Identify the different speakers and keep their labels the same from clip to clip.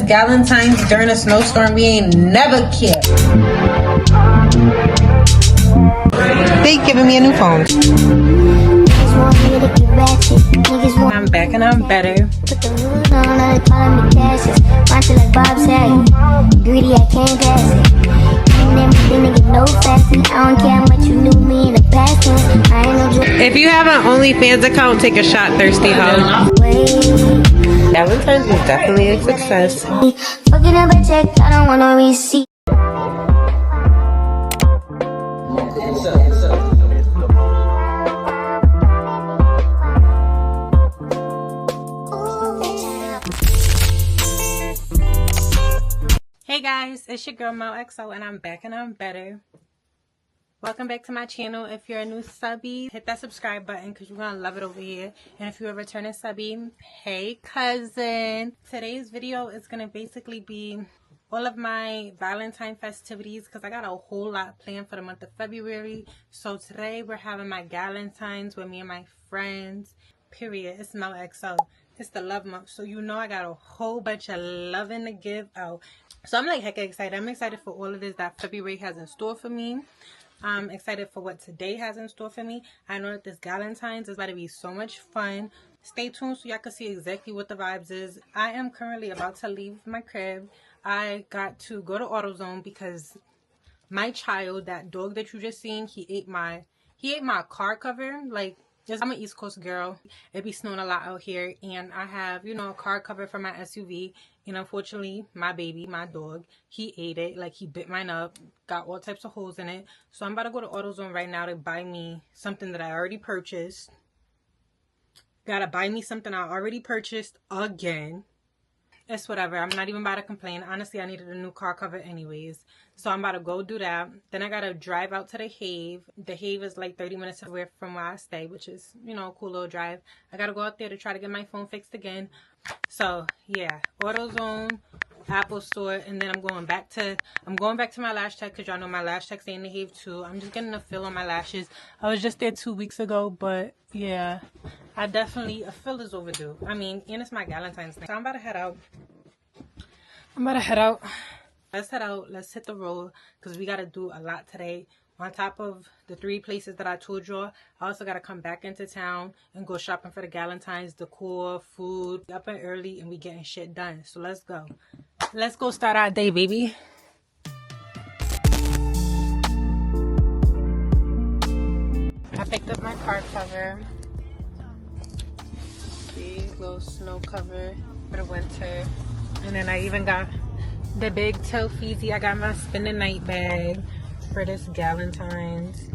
Speaker 1: galentines during a snowstorm. We ain't never cared. They giving me a new phone. I'm back and I'm better.
Speaker 2: Greedy, I can't pass it. No fasting. I don't care how much you knew me in the past. I ain't no joke.
Speaker 1: If you have an OnlyFans account, take a shot, thirsty hoe. Valentine's was definitely a success.
Speaker 2: Fucking up a check, I don't want no receipt.
Speaker 1: Hey guys, it's your girl Mo XO and I'm back and I'm better. Welcome back to my channel. If you're a new subby, hit that subscribe button because you're gonna love it over here. And if you're a returning subby, hey cousin. Today's video is gonna basically be all of my Valentine festivities because I got a whole lot planned for the month of February. So today we're having my galentines with me and my friends. Period. It's Mo XO. It's the love month, so you know I got a whole bunch of loving to give out. So I'm like hecka excited. I'm excited for all of this that February has in store for me. I'm excited for what today has in store for me. I know that this Galentine's is about to be so much fun. Stay tuned so y'all can see exactly what the vibes is. I am currently about to leave my crib. I got to go to AutoZone because my child, that dog that you just seen, he ate my car cover. Like, I'm an East Coast girl. It be snowing a lot out here, and I have, you know, a car cover for my SUV. And unfortunately, my baby, my dog, he ate it. Like, he bit mine up, got all types of holes in it. So I'm about to go to AutoZone right now to buy me something that I already purchased. Gotta buy me something I already purchased again. It's whatever. I'm not even about to complain. Honestly, I needed a new car cover anyways. So I'm about to go do that. Then I got to drive out to the Have. The Have is like 30 minutes away from where I stay, which is, you know, a cool little drive. I got to go out there to try to get my phone fixed again. So, yeah. AutoZone, Apple Store, and then I'm going back to my lash tech because y'all know my lash tech's in the Have too. I'm just getting a fill on my lashes. I was just there 2 weeks ago, but yeah. A fill is overdue. I mean, and it's my Galentine's thing. So I'm about to head out. Let's head out. Let's hit the road because we got to do a lot today. On top of the 3 places that I told y'all, I also got to come back into town and go shopping for the Galentine's, decor, food. Up and early and we getting shit done. So let's go. Let's go start our day, baby. I picked up my car cover. Little snow cover for the winter, and then I even got the big toe feezy. I got my spend the night bag for this Galentine's.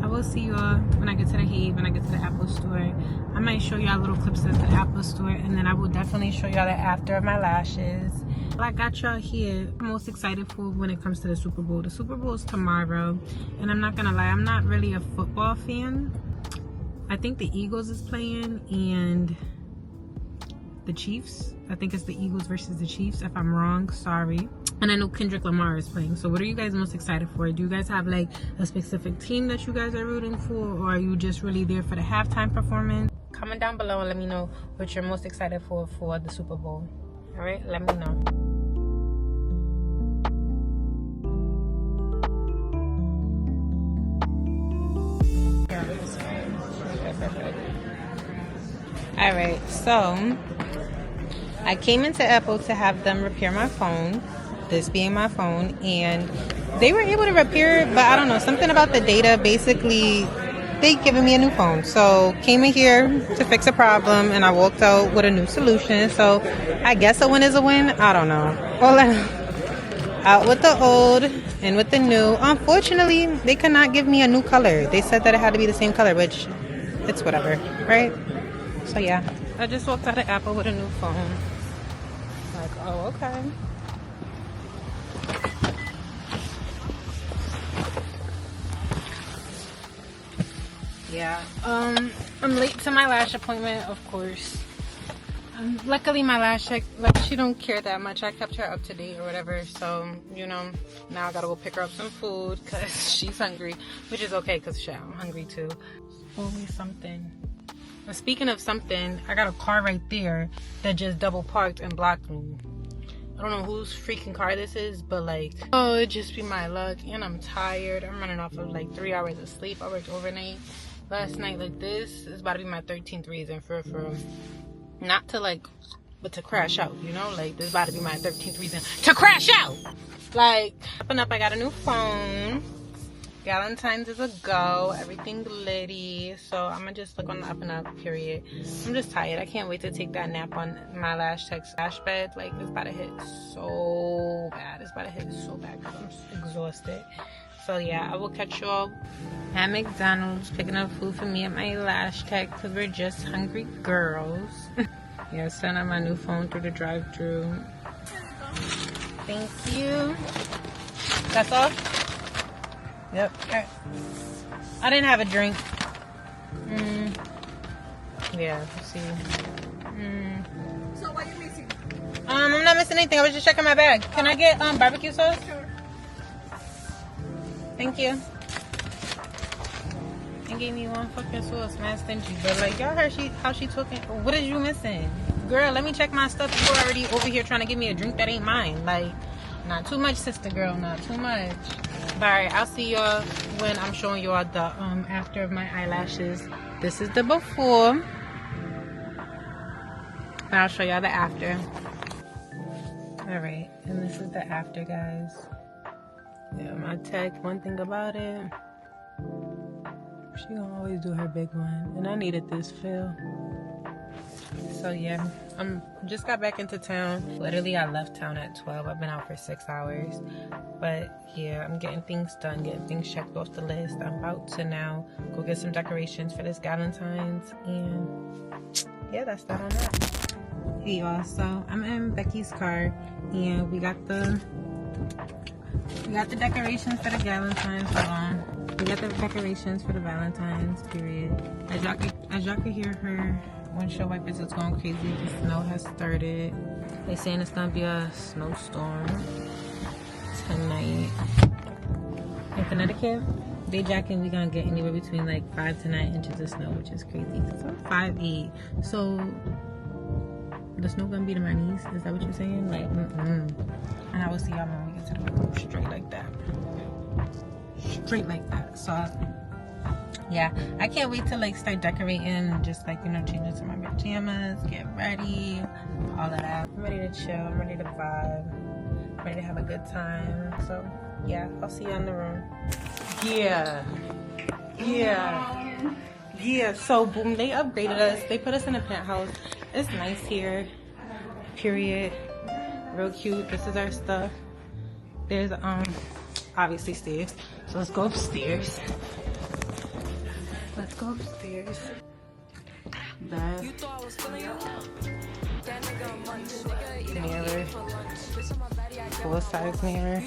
Speaker 1: I will see y'all when I get to the Have, when I get to the Apple Store. I might show y'all little clips of the Apple Store, and then I will definitely show y'all the after of my lashes. I got y'all here. I'm most excited for when it comes to the Super Bowl. The Super Bowl is tomorrow, and I'm not gonna lie, I'm not really a football fan. I think the Eagles is playing and the Chiefs. I think it's the Eagles versus the Chiefs. If I'm wrong, sorry. And I know Kendrick Lamar is playing. So what are you guys most excited for? Do you guys have like a specific team that you guys are rooting for, or are you just really there for the halftime performance? Comment down below and let me know what you're most excited for the Super Bowl. All right, let me know. All right, so I came into Apple to have them repair my phone, this being my phone, and they were able to repair it, but I don't know, something about the data. Basically, they giving me a new phone. So came in here to fix a problem, and I walked out with a new solution. So I guess a win is a win. I don't know. Out with the old and with the new. Unfortunately, they could not give me a new color. They said that it had to be the same color, which it's whatever, right? So yeah, I just walked out of Apple with a new phone. Like, oh, okay. Yeah, I'm late to my lash appointment, of course. Luckily my lash tech, like, she don't care that much. I kept her up to date or whatever, so, you know, now I gotta go pick her up some food because she's hungry, which is okay because shit, I'm hungry too. Always something. And speaking of something, I got a car right there that just double parked and blocked me. I don't know whose freaking car this is, but like, oh, it just be my luck. And I'm tired. I'm running off of like 3 hours of sleep. I worked overnight last night. Like, this is about to be my 13th reason for not to like, but to crash out, you know? Like, this is about to be my 13th reason to crash out. Like, up and up, I got a new phone. Galentine's is a go. Everything glitty. So I'm gonna just look on the up and up, period. I'm just tired. I can't wait to take that nap on my lash bed. Like, it's about to hit so bad. It's about to hit so bad because I'm exhausted. So yeah, I will catch y'all at McDonald's picking up food for me at my lash tech because we're just hungry girls. Yeah, send out my new phone through the drive-thru. Thank you. That's all? Yep. Right. I didn't have a drink. Yeah, let's see.
Speaker 3: So what are you missing?
Speaker 1: I'm not missing anything. I was just checking my bag. Can I get barbecue sauce?
Speaker 3: Sure.
Speaker 1: Thank you. They gave me one fucking sauce, man, stingy. But like, y'all heard how she talking. What is you missing? Girl, let me check my stuff. You're already over here trying to give me a drink that ain't mine. Like, not too much, sister girl. Not too much. Alright, I'll see y'all when I'm showing y'all the after of my eyelashes. This is the before. I'll show y'all the after. Alright, and this is the after, guys. Yeah, my tech, one thing about it, she gonna always do her big one. And I needed this fill. So yeah, I'm just got back into town. Literally, I left town at 12. I've been out for 6 hours. But yeah, I'm getting things done, getting things checked off the list. I'm about to now go get some decorations for this Galentine's. And yeah, that's that on that. Hey y'all, so I'm in Becky's car and we got the decorations for the Galentine's. Hold on. We got the decorations for the Valentine's, period. As y'all can hear, her windshield wipers is going crazy. The snow has started. They saying it's gonna be a snowstorm tonight in Connecticut. They jacking we gonna get anywhere between like 5 to 9 inches of snow, which is crazy. So I'm 5'8", so the snow gonna be to my knees. Is that what you're saying? Like, And I will see y'all when we get to the room, straight like that. Straight like that. So yeah, I can't wait to like start decorating and just like, you know, change into my pajamas, get ready, all of that. I'm ready to chill, I'm ready to vibe, I'm ready to have a good time. So yeah, I'll see you in the room. Yeah, so boom, they upgraded us. They put us in a penthouse. It's nice here, period. Real cute. This is our stuff. There's obviously stairs, so let's go upstairs. Let's go upstairs. That mirror, full size mirror.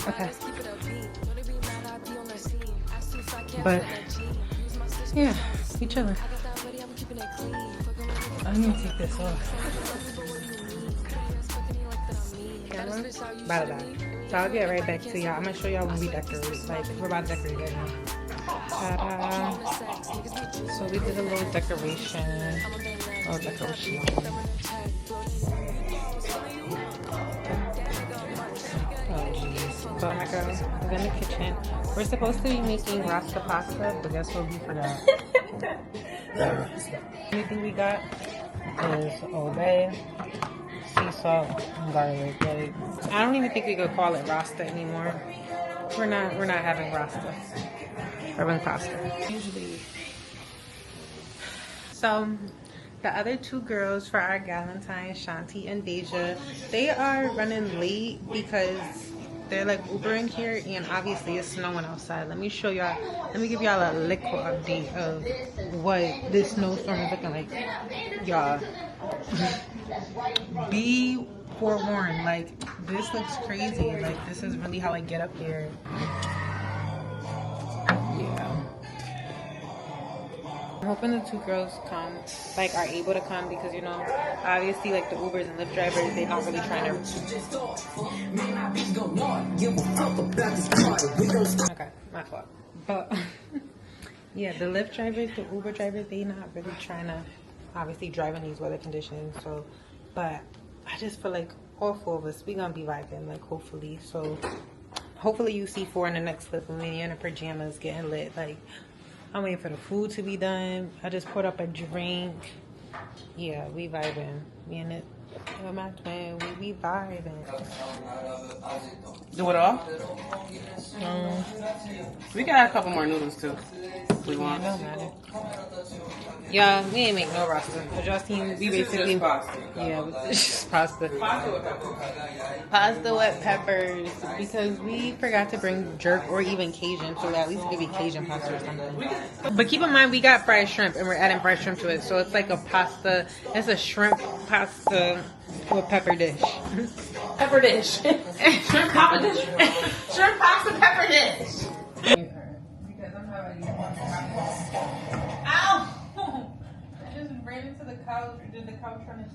Speaker 1: Okay. But yeah, we chilling. I'm gonna take this off. Bye. So I'll get right back to y'all. I'm gonna show y'all when we decorate. Like, we're about to decorate right now. Ta-da. So we did a little decoration. Oh, jeez. But my girl, we're in the kitchen. We're supposed to be making rasta pasta, but guess what we forgot? Anything we got is Old Bay, sea salt, and garlic. Like, I don't even think we could call it rasta anymore. We're not having rasta. We're having pasta. Usually. So the other two girls for our Galentine, Shanti and Deja, they are running late because they're like Ubering here and obviously it's snowing outside. Let me show y'all, let me give y'all a little update of what this snowstorm is looking like. Y'all, be forewarned, like this looks crazy. Like this is really how I get up here. Yeah. I'm hoping the two girls come, like are able to come because, you know, obviously like the Ubers and Lyft drivers, they're not really trying to. Okay, my fault. But Yeah, the Lyft drivers, the Uber drivers, they not really trying to obviously drive in these weather conditions. So, but I just feel like all four of us, we gonna be vibing, like hopefully. So, hopefully you see four in the next clip of me in the pajamas getting lit. Like, I'm waiting for the food to be done. I just poured up a drink. Yeah, we vibing. Me and it. With my twin, we vibing.
Speaker 4: Do it all? We got a couple more noodles too. We want.
Speaker 1: No matter. Y'all, we ain't make no roster. Cause y'all seen we basically
Speaker 4: pasta.
Speaker 1: yeah, it's just pasta. Pasta with peppers because we forgot to bring jerk or even Cajun, so at least maybe Cajun pasta or something. But keep in mind we got fried shrimp and we're adding fried shrimp to it, so it's like a pasta. It's a shrimp pasta with pepper dish.
Speaker 4: Pepper dish. Shrimp papa dish. Shrimp pasta pepper dish.
Speaker 1: Because I'm having ow! I just ran into the couch. Did the couch run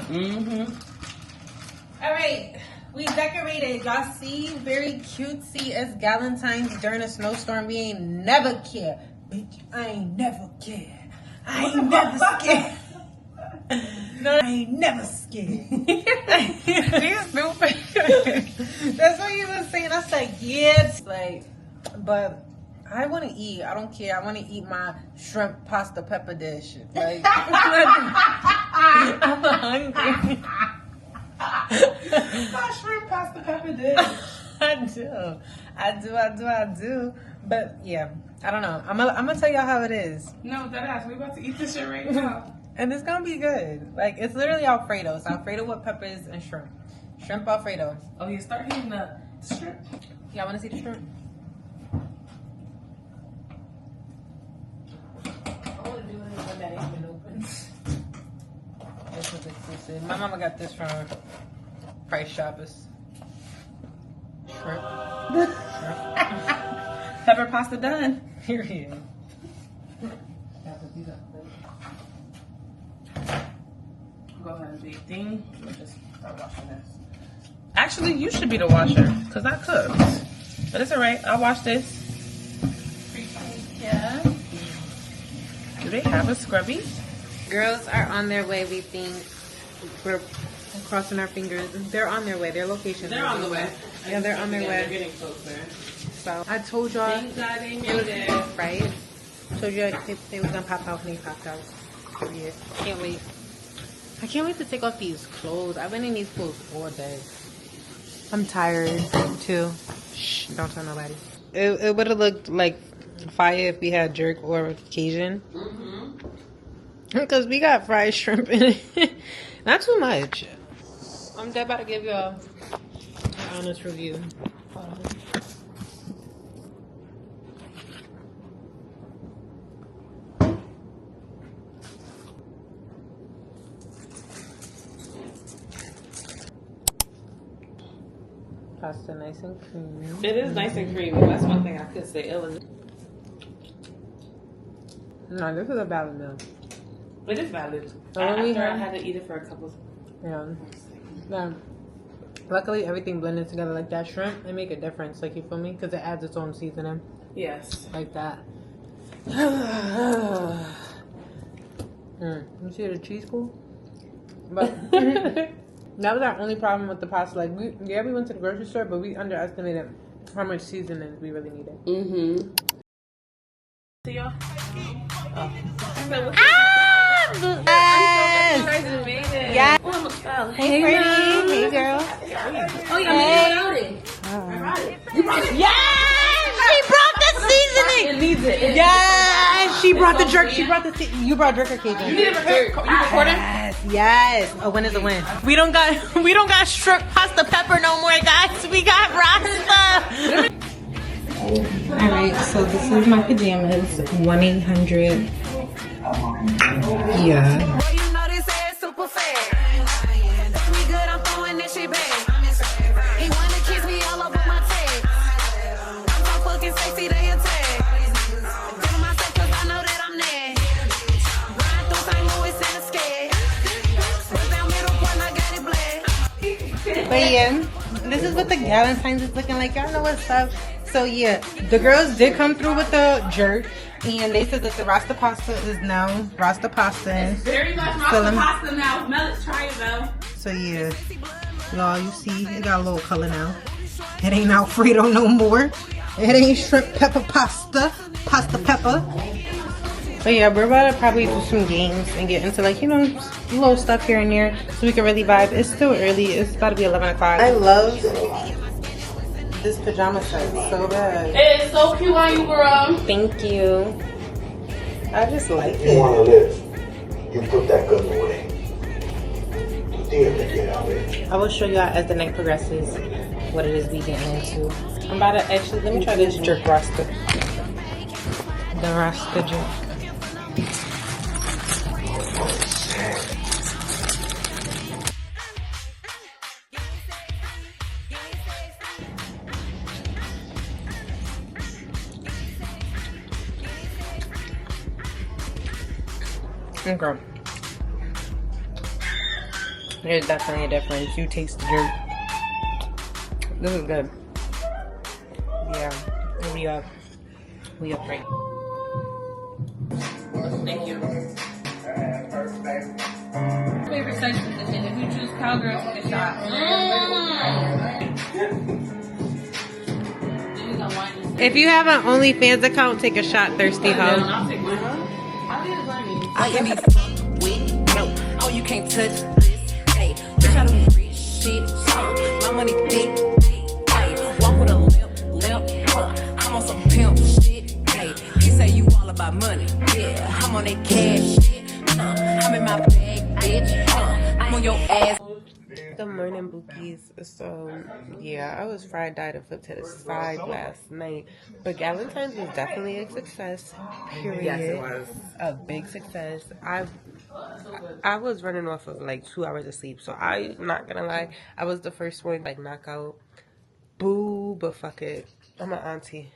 Speaker 1: into me? All right, we decorated. Y'all see, very cutesy as galentines during a snowstorm. We ain't never care, bitch. I ain't never care. I ain't never scared. No, I ain't never scared. He's stupid. That's what he was saying. I was like, yeah, it's like, but I want to eat. I don't care. I want to eat my shrimp pasta pepper dish. Like, I'm hungry.
Speaker 4: My shrimp pasta pepper dish.
Speaker 1: I do. But yeah, I don't know. I'm gonna tell y'all how it is.
Speaker 4: No, that ass. We about to eat this shit right now.
Speaker 1: And it's gonna be good. Like, it's literally Alfredo. It's Alfredo with peppers and shrimp. Shrimp Alfredo.
Speaker 4: Oh, you start hitting the shrimp.
Speaker 1: Y'all wanna see the shrimp? I wanna do it when that ain't been open. This was exclusive. My mama got this from Price Shoppers. Shrimp.
Speaker 4: Pepper pasta done.
Speaker 1: Period.
Speaker 4: Go ahead and do your thing. We'll just start washing this. Actually, you should be the washer because I cooked. But it's alright. I'll wash this.
Speaker 1: Yeah.
Speaker 4: Do they have a scrubby?
Speaker 1: Girls are on their way, we think. We're crossing our fingers. They're on their way. Their location.
Speaker 4: They're on the way.
Speaker 1: Yeah, they're on their way.
Speaker 4: They're getting closer.
Speaker 1: So I told y'all.
Speaker 4: Thank God they made it.
Speaker 1: Right? Told you they was gonna pop out when they popped out. Yeah. Can't wait. I can't wait to take off these clothes. I've been in these clothes all day. I'm tired too. Shh, don't tell nobody. It would have looked like fire if we had jerk or Cajun. Because we got fried shrimp in it. Not too much. I'm dead about to give y'all an honest review. Pasta nice and creamy.
Speaker 4: It is nice and creamy. That's one thing I could say. It was.
Speaker 1: No, this is a valid meal.
Speaker 4: It is valid.
Speaker 1: So when we
Speaker 4: After I
Speaker 1: had-
Speaker 4: had to eat it for a couple.
Speaker 1: Yeah. Luckily, everything blended together like that. Shrimp, it make a difference. Like, you feel me? Because it adds its own seasoning.
Speaker 4: Yes.
Speaker 1: Like that. You see the cheese pool? But that was our only problem with the pasta. Like, we went to the grocery store, but we underestimated how much seasoning we really needed.
Speaker 4: See y'all.
Speaker 1: Yes. Hey, pretty. Hey, girl.
Speaker 4: Oh, you got me
Speaker 1: Yes! She brought the seasoning!
Speaker 4: It needs it.
Speaker 1: Yes! She brought the jerk. She brought the you brought jerk or Cajun?
Speaker 4: You need to prepare. You recording?
Speaker 1: Yes. A win is a win. We don't got shrimp pasta pepper no more, guys. We got rasta. Alright, so this is my pajamas. 1-800. Yeah.
Speaker 5: Boy, you know this ass super fat. We good, I'm throwing this shit back. He wanna kiss me all over my tag. I'm so fucking sexy, they attack. Feeling myself 'cause I know that I'm next. Riding through St. Louis in a skate. Bust down middle point, I got it black.
Speaker 1: But yeah, this is what the galentines is looking like. Y'all know what's up. So yeah, the girls did come through with the jerk. And they said that the Rasta pasta is now Rasta pasta.
Speaker 4: Very much Rasta pasta now. Smell it, try it though.
Speaker 1: So yeah, y'all, you see, it got a little color now. It ain't Alfredo no more. It ain't shrimp pepper pasta, pasta pepper. But yeah, we're about to probably do some games and get into like, you know, little stuff here and there so we can really vibe. It's still early. It's about to be 11 o'clock. I love this pajama set so bad.
Speaker 4: It is so cute on you, girl.
Speaker 1: Thank you. I just like
Speaker 6: If you want to live, you put that gun away. Get out there.
Speaker 1: I will show y'all as the night progresses what it is we getting into. I'm about to actually, let me try this jerk Rasta. The Rasta jerk. Okay. There's definitely a difference. You taste the jerk. This is good. Yeah. We up right.
Speaker 4: Thank you. Favorite sex position? If you choose cowgirl, take a shot.
Speaker 1: If you have an OnlyFans account, take a shot, thirsty hoe.
Speaker 4: I'll take one.
Speaker 5: I can be fucked with, no. Oh, you can't touch this. Hey, bitch, I do rich shit. My money thick. Hey, walk with a limp. I'm on some pimp shit. Hey, you say you all about money. Yeah, I'm on that cash shit. I'm in my bag, bitch. I'm on your ass.
Speaker 1: Good morning, Bookies. So, yeah, I was fried, died, and flipped to the side last night. But Galentine's was definitely a success. Period.
Speaker 4: Yes, it was.
Speaker 1: A big success. I was running off of like 2 hours of sleep. So, I'm not gonna lie. I was the first one, like, knockout. Boo, but fuck it. I'm an auntie.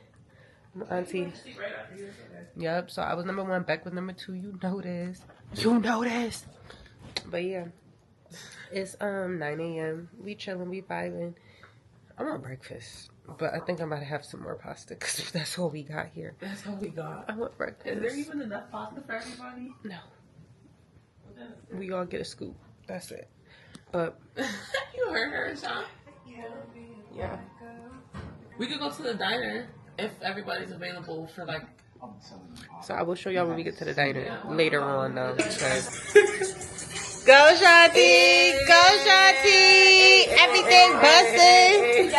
Speaker 1: Yep, so I was number 1. Beck was number 2. You know this. But, yeah. It's 9 a.m. We chilling, we vibing. I'm on breakfast, but I think I'm about to have some more pasta because that's all we got here.
Speaker 4: That's all we got.
Speaker 1: I want breakfast.
Speaker 4: Is there even enough pasta for everybody?
Speaker 1: No. We all get a scoop. That's it. But
Speaker 4: You heard her, Sean.
Speaker 1: yeah.
Speaker 4: We could go to the diner if everybody's available for like.
Speaker 1: So I will show y'all when we get to the diner later on, though. Because go Shanti! Go Shanti! Everything busting!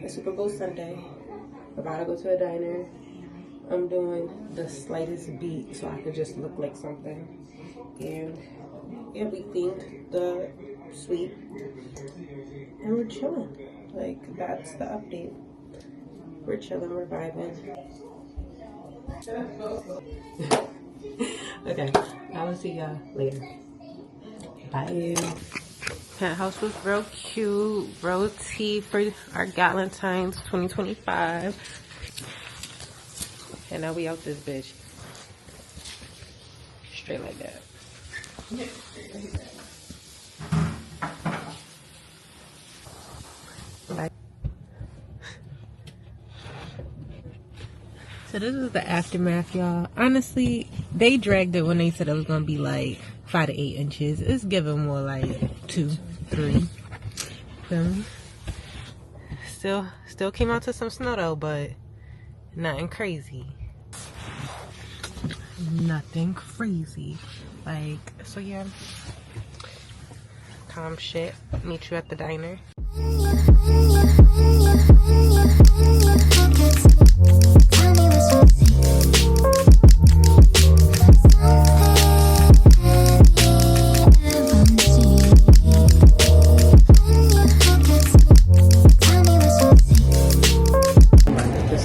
Speaker 1: It's Super Bowl Sunday. We're about to go to a diner. I'm doing the slightest beat so I could just look like something. And yeah, we themed the suite. And we're chilling. Like, that's the update. We're chilling, we're vibing. Okay, I will see y'all later. Bye. Penthouse was real cute. Real tea for our Galentines 2025. And now we out this bitch. Straight like that. Bye. So this is the aftermath, y'all. Honestly, they dragged it when they said it was gonna be like 5 to 8 inches. It's giving more like 2, 3. Feel me? Still came out to some snow though, but nothing crazy. Nothing crazy. Like, so yeah. Calm shit. Meet you at the diner.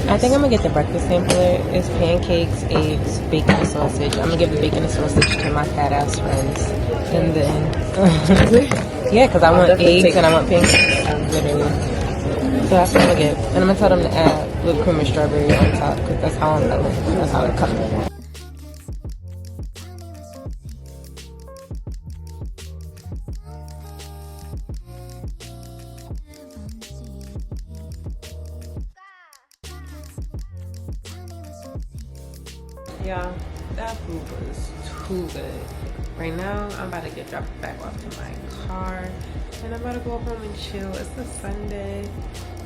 Speaker 1: I think I'm gonna get the breakfast sampler. It's pancakes, eggs, bacon, and sausage. I'm gonna give the bacon and sausage to my fat ass friends. And then, yeah, because I want eggs and I want pancakes. Literally. So that's what I'm gonna get. And I'm gonna tell them to add whipped cream and strawberry on top because that's how I'm feeling. That's how it comes.
Speaker 4: y'all, that food was too good. Right now, I'm about to get dropped back off to my car, and I'm about to go home and chill. It's a Sunday.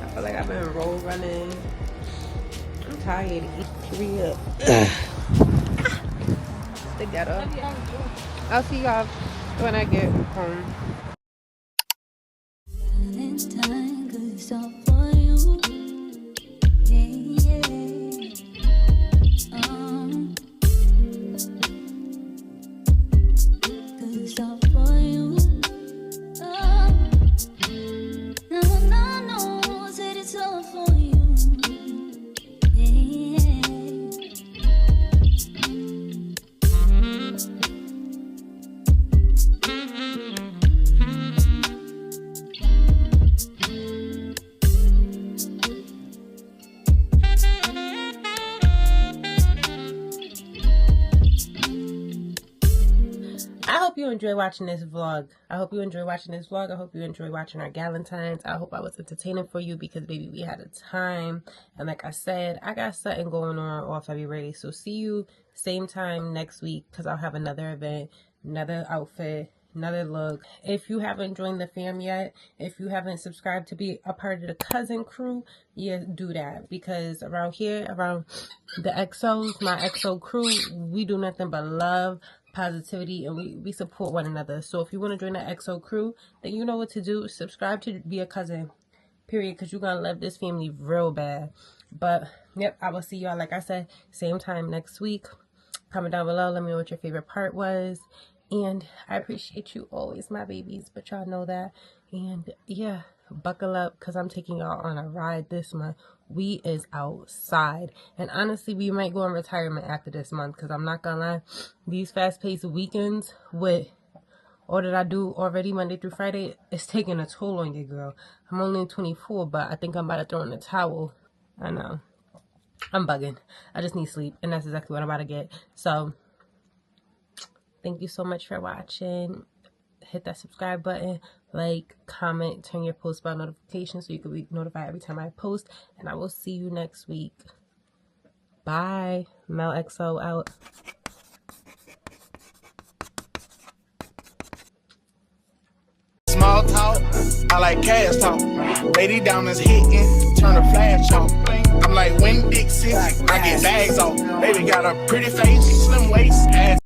Speaker 4: I feel like I've been roll running. I'm tired. Hurry up. The ghetto. I'll see y'all when I get home.
Speaker 2: Valentine, 'cause it's all for you. Yeah, yeah. 'Cause it's all for you. No, said it's all for you. Yeah.
Speaker 4: I hope you enjoy watching this vlog. I hope you enjoy watching this vlog. I hope you enjoy watching our galentines. I hope I was entertaining for you because, baby, we had a time. And like I said, I got something going on all February. So see you same time next week because I'll have another event, another outfit, another look. If you haven't joined the fam yet, if you haven't subscribed to be a part of the cousin crew, yeah, do that. Because around here, around the XOs, my XO crew, we do nothing but love, positivity, and we support one another. So if you want to join the XO crew, then you know what to do. Subscribe to be a cousin, period, because you're gonna love this family real bad. But yep, I will see y'all, like I said, same time next week. Comment down below, let me know what your favorite part was. And I appreciate you always, my babies, but y'all know that. And yeah, buckle up because I'm taking y'all on a ride this month. We is outside. And honestly, we might go in retirement after this month because I'm not gonna lie, these fast-paced weekends with all that I do already Monday through Friday, it's taking a toll on you, girl. I'm only 24, but I think I'm about to throw in the towel. I know. I'm bugging. I just need sleep, and that's exactly what I'm about to get. So thank you so much for watching. Hit that subscribe button, like, comment, turn your post bell notifications so you can be notified every time I post. And I will see you next week. Bye. Mel XO out.
Speaker 7: Small talk, I like cash talk. Lady diamonds hitting, turn the flash off. I'm like Win Dixie, I get bags off. Baby got a pretty face, slim waist, ass.